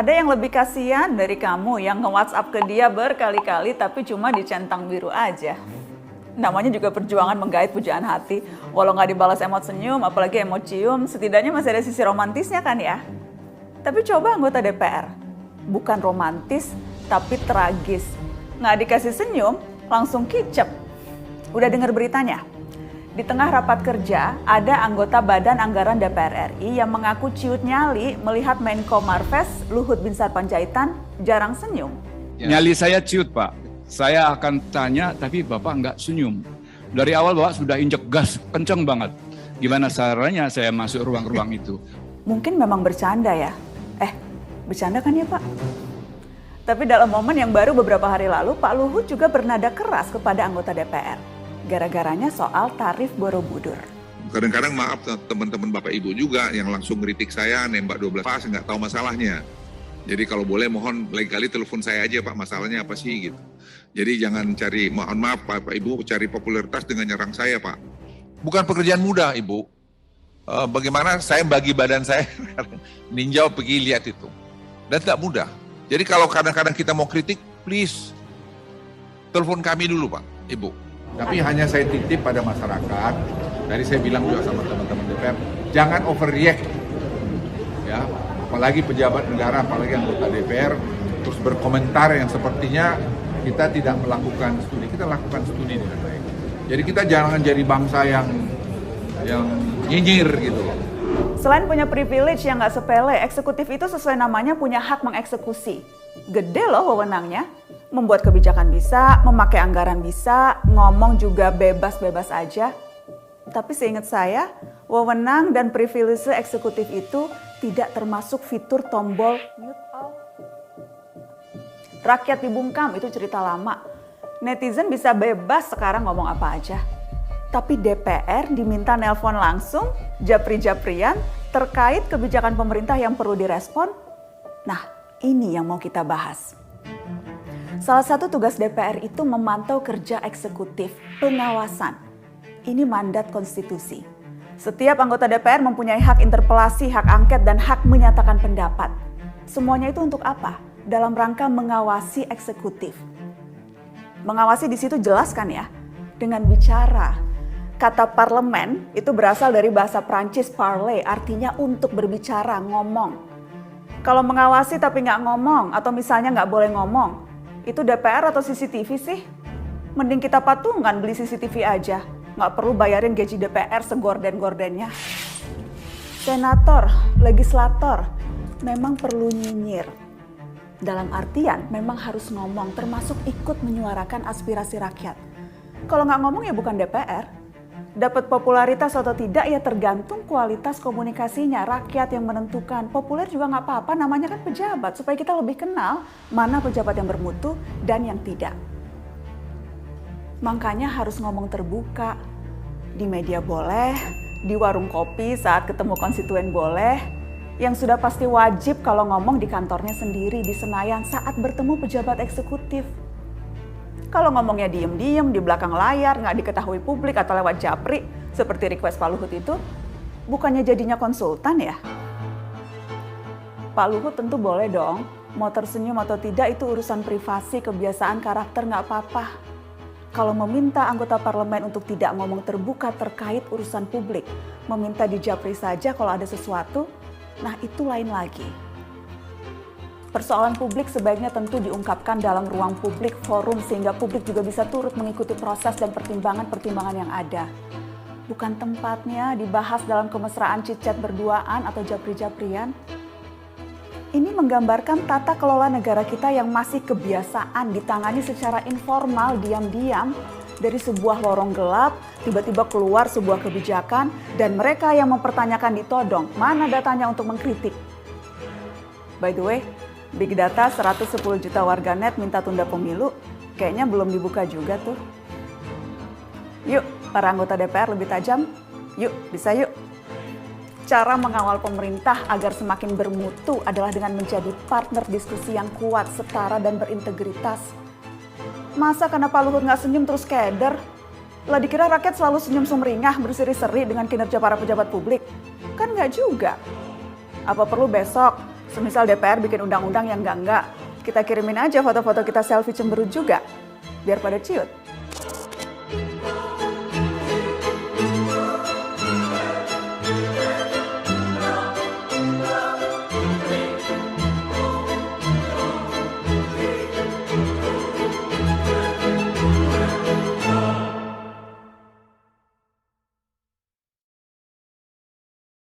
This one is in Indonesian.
Ada yang lebih kasihan dari kamu yang nge-WhatsApp ke dia berkali-kali tapi cuma dicentang biru aja. Namanya juga perjuangan menggait pujaan hati. Walau nggak dibalas emot senyum, apalagi emot cium, setidaknya masih ada sisi romantisnya kan ya. Tapi coba anggota DPR, bukan romantis tapi tragis. Nggak dikasih senyum, langsung kicep. Udah dengar beritanya? Di tengah rapat kerja, ada anggota Badan Anggaran DPR RI yang mengaku ciut nyali melihat Menko Marves Luhut Binsar Panjaitan jarang senyum. Nyali saya ciut, Pak. Saya akan tanya, tapi Bapak nggak senyum. Dari awal Bapak sudah injek gas, kenceng banget. Gimana caranya saya masuk ruang-ruang itu? Mungkin memang bercanda ya? Bercanda kan ya Pak? Tapi dalam momen yang baru beberapa hari lalu, Pak Luhut juga bernada keras kepada anggota DPR. Gara-garanya soal tarif Borobudur. Kadang-kadang maaf teman-teman Bapak Ibu juga yang langsung ngeritik saya, nembak 12 pas nggak tahu masalahnya. Jadi kalau boleh mohon lain kali telepon saya aja Pak, masalahnya apa sih gitu. Jadi jangan cari, mohon maaf Bapak Ibu, cari popularitas dengan nyerang saya Pak. Bukan pekerjaan mudah Ibu. Bagaimana saya bagi badan saya, ninjau pergi lihat itu. Dan tidak mudah. Jadi kalau kadang-kadang kita mau kritik, please telepon kami dulu Pak, Ibu. Tapi hanya saya titip pada masyarakat, dari saya bilang juga sama teman-teman DPR, jangan overreact. Ya, apalagi pejabat negara, apalagi anggota DPR, terus berkomentar yang sepertinya kita tidak melakukan studi. Kita lakukan studi dengan baik. Jadi kita jangan jadi bangsa yang nyinyir gitu loh. Selain punya privilege yang nggak sepele, eksekutif itu sesuai namanya punya hak mengeksekusi. Gede loh wewenangnya. Membuat kebijakan bisa, memakai anggaran bisa, ngomong juga bebas-bebas aja. Tapi seingat saya, wewenang dan privilege eksekutif itu tidak termasuk fitur tombol mute all. Rakyat dibungkam itu cerita lama. Netizen bisa bebas sekarang ngomong apa aja. Tapi DPR diminta nelpon langsung, japri-japrian, terkait kebijakan pemerintah yang perlu direspon. Nah, ini yang mau kita bahas. Salah satu tugas DPR itu memantau kerja eksekutif, pengawasan. Ini mandat konstitusi. Setiap anggota DPR mempunyai hak interpelasi, hak angket, dan hak menyatakan pendapat. Semuanya itu untuk apa? Dalam rangka mengawasi eksekutif. Mengawasi di situ jelas kan ya? Dengan bicara. Kata parlemen itu berasal dari bahasa Prancis parler, artinya untuk berbicara, ngomong. Kalau mengawasi tapi nggak ngomong, atau misalnya nggak boleh ngomong, itu DPR atau CCTV sih? Mending kita patungan beli CCTV aja. Nggak perlu bayarin gaji DPR segorden-gordennya. Senator, legislator, memang perlu nyinyir. Dalam artian memang harus ngomong, termasuk ikut menyuarakan aspirasi rakyat. Kalau nggak ngomong ya bukan DPR. Dapat popularitas atau tidak ya tergantung kualitas komunikasinya. Rakyat yang menentukan. Populer juga nggak apa-apa, namanya kan pejabat. Supaya kita lebih kenal mana pejabat yang bermutu dan yang tidak. Makanya harus ngomong terbuka. Di media boleh, di warung kopi saat ketemu konstituen boleh. Yang sudah pasti wajib kalau ngomong di kantornya sendiri, di Senayan saat bertemu pejabat eksekutif. Kalau ngomongnya diem-diem di belakang layar, nggak diketahui publik atau lewat japri, seperti request Pak Luhut itu, bukannya jadinya konsultan ya? Pak Luhut tentu boleh dong, mau tersenyum atau tidak itu urusan privasi, kebiasaan, karakter nggak apa-apa. Kalau meminta anggota parlemen untuk tidak ngomong terbuka terkait urusan publik, meminta di japri saja kalau ada sesuatu, nah itu lain lagi. Persoalan publik sebaiknya tentu diungkapkan dalam ruang publik, forum, sehingga publik juga bisa turut mengikuti proses dan pertimbangan-pertimbangan yang ada. Bukan tempatnya dibahas dalam kemesraan chit-chat berduaan atau japri-japrian. Ini menggambarkan tata kelola negara kita yang masih kebiasaan ditangani secara informal, diam-diam, dari sebuah lorong gelap, tiba-tiba keluar sebuah kebijakan, dan mereka yang mempertanyakan ditodong, mana datanya untuk mengkritik. By the way, Big Data 110 juta warganet minta tunda pemilu, kayaknya belum dibuka juga tuh. Yuk, para anggota DPR lebih tajam. Yuk, bisa yuk. Cara mengawal pemerintah agar semakin bermutu adalah dengan menjadi partner diskusi yang kuat, setara, dan berintegritas. Masa karena Pak Luhut nggak senyum terus keder? Lah dikira rakyat selalu senyum sumringah, berseri-seri dengan kinerja para pejabat publik? Kan nggak juga. Apa perlu besok Semisal DPR bikin undang-undang yang enggak, kita kirimin aja foto-foto kita selfie cemberut juga, biar pada ciut.